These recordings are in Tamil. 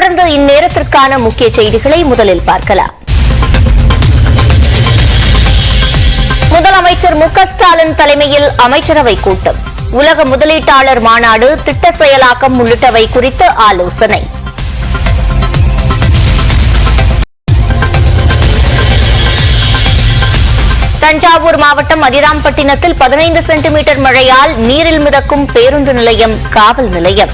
தொடர்ந்து இந்நேரத்திற்கான முக்கிய செய்திகளை முதலில் பார்க்கலாம். முதலமைச்சர் மு க ஸ்டாலின் தலைமையில் அமைச்சரவை கூட்டம், உலக முதலீட்டாளர் மாநாடு, திட்ட செயலாக்கம் உள்ளிட்டவை குறித்து ஆலோசனை. தஞ்சாவூர் மாவட்டம் அதிராம்பட்டினத்தில் 15 சென்டிமீட்டர் மழையால் நீரில் மிதக்கும் பேருந்து நிலையம், காவல் நிலையம்.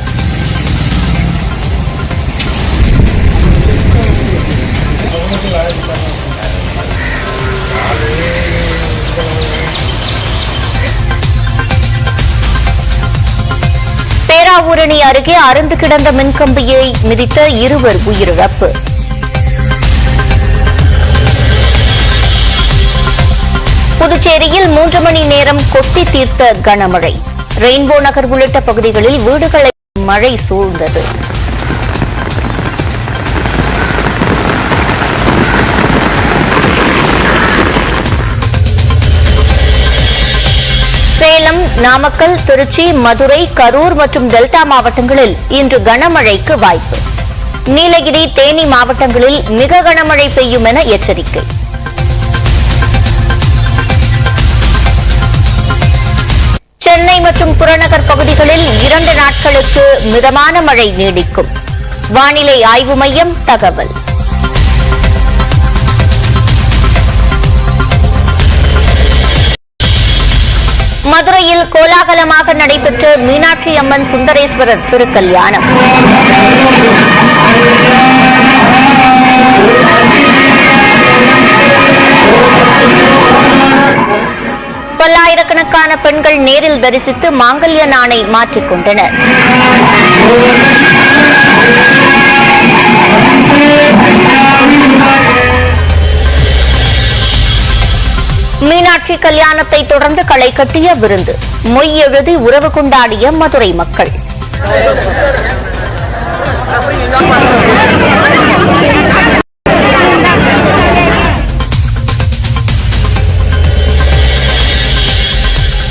பேராவூரணி அருகே அறுந்து கிடந்த மின்கம்பியை மிதித்த இருவர் உயிரிழப்பு. புதுச்சேரியில் 3 மணி நேரம் கொட்டி தீர்த்த கனமழை. ரெயின்போ நகர் உள்ளிட்ட பகுதிகளில் வீடுகளை மழை சூழ்ந்தது. சேலம், நாமக்கல், திருச்சி, மதுரை, கரூர் மற்றும் டெல்டா மாவட்டங்களில் இன்று கனமழைக்கு வாய்ப்பு. நீலகிரி, தேனி மாவட்டங்களில் மிக கனமழை பெய்யும் என எச்சரிக்கை. சென்னை மற்றும் புறநகர் பகுதிகளில் 2 நாட்களுக்கு மிதமான மழை நீடிக்கும். வானிலை ஆய்வு மையம் தகவல். மதுரையில் கோலாகலமாக நடைபெற்ற மீனாட்சி அம்மன் சுந்தரேஸ்வரர் திருக்கல்யாணம். பல்லாயிரக்கணக்கான பெண்கள் நேரில் தரிசித்து மாங்கல்ய நாணை மாற்றிக் கொண்டனர். மீனாட்சி கல்யாணத்தை தொடர்ந்து களை கட்டிய விருந்து, மொய் எழுதி உறவு கொண்டாடிய மதுரை மக்கள்.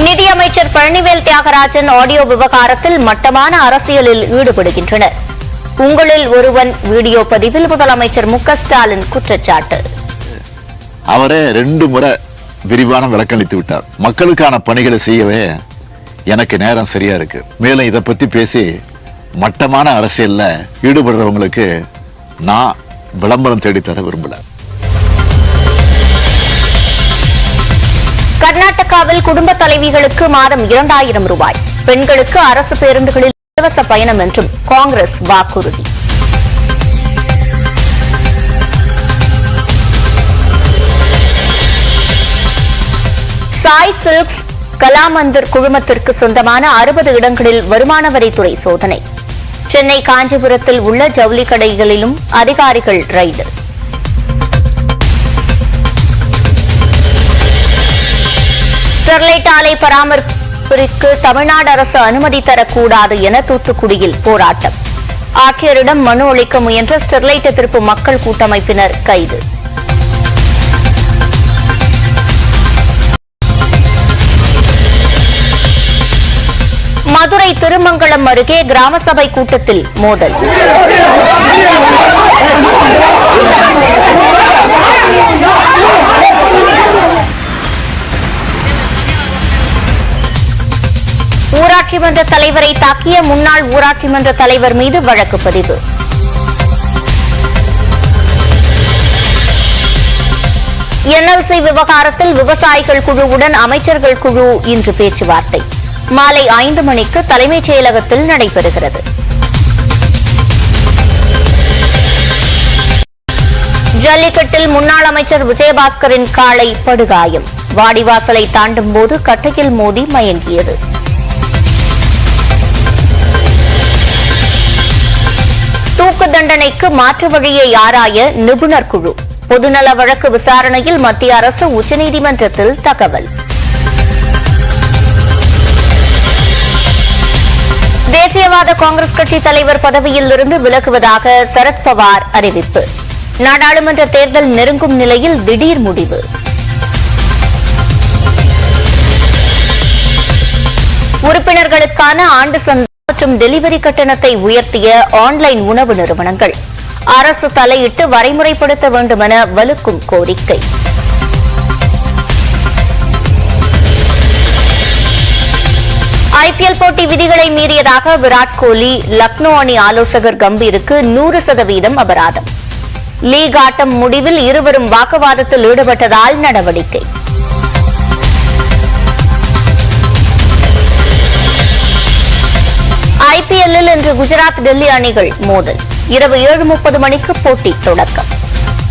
நிதியமைச்சர் பழனிவேல் தியாகராஜன் ஆடியோ விவகாரத்தில் மட்டமான அரசியலில் ஈடுபடுகின்றனர். உங்களில் ஒருவன் வீடியோ பதிவில் முதலமைச்சர் மு க ஸ்டாலின் குற்றச்சாட்டு. அவரே 2 முறை விரிவான விளக்கமளித்து விட்டார். மக்களுக்கான பணிகளை செய்யவே எனக்கு நேரம் சரியா இருக்கு. மேலும் இதை பத்தி பேசி மட்டமான அரசியல்ல ஈடுபடுறவங்களுக்கு நான் விளம்பரம் தேடித்தர விரும்பல. கர்நாடகாவில் குடும்ப தலைவிகளுக்கு மாதம் 2000 ரூபாய், பெண்களுக்கு அரசு பேருந்துகளில் இலவச பயணம் என்றும் காங்கிரஸ் வாக்குறுதி. சாய் சில்க்ஸ் கலாமந்தர் குழுமத்திற்கு சொந்தமான 60 இடங்களில் வருமான வரித்துறை சோதனை. சென்னை, காஞ்சிபுரத்தில் உள்ள ஜவுளி கடைகளிலும் அதிகாரிகள் ரெய்டு. ஸ்டெர்லைட் ஆலை பராமரிப்பிற்கு தமிழ்நாடு அரசு அனுமதி தரக்கூடாது என தூத்துக்குடியில் போராட்டம். ஆட்சியரிடம் மனு அளிக்க முயன்ற ஸ்டெர்லைட் எதிர்ப்பு மக்கள் கூட்டமைப்பினர் கைது. மதுரை திருமங்கலம் அருகே கிராம சபை கூட்டத்தில் மோதல். ஊராட்சி மன்ற தலைவரை தாக்கிய முன்னாள் ஊராட்சி மன்ற தலைவர் மீது வழக்கு பதிவு. NLC விவகாரத்தில் விவசாயிகள் குழுவுடன் அமைச்சர்கள் குழு இன்று பேச்சுவார்த்தை. மாலை 5 மணிக்கு தலைமைச் செயலகத்தில் நடைபெறுகிறது. ஜல்லிக்கட்டில் முன்னாள் அமைச்சர் விஜயபாஸ்கரின் காளை படுகாயம். வாடிவாசலை தாண்டும் போது கட்டையில் மோதி மயங்கியது. தூக்கு தண்டனைக்கு மாற்று வழியை ஆராய நிபுணர் குழு. பொதுநல வழக்கு விசாரணையில் மத்திய அரசு உச்சநீதிமன்றத்தில் தகவல். தேசியவாத காங்கிரஸ் கட்சி தலைவர் பதவியில் இருந்து விலகுவதாக சரத்பவார் அறிவிப்பு. நாடாளுமன்ற தேர்தல் நெருங்கும் நிலையில் திடீர் முடிவு. உறுப்பினர்களுக்கான ஆண்டு சந்தா மற்றும் டெலிவரி கட்டணத்தை உயர்த்திய ஆன்லைன் உணவு நிறுவனங்கள் அரசு தலையிட்டு வரைமுறைப்படுத்த வேண்டுமென வலுக்கும் கோரிக்கை. IPL போட்டி விதிகளை மீறியதாக விராட் கோலி லக்னோ அணி ஆலோசகர் கம்பீருக்கு 100% அபராதம். லீக் ஆட்டம் முடிவில் இருவரும் வாக்குவாதத்தில் ஈடுபட்டதால் நடவடிக்கை. IPL-ல் இன்று குஜராத் டெல்லி அணிகள் மோதல். இரவு 7:30 மணிக்கு போட்டி தொடக்கம்.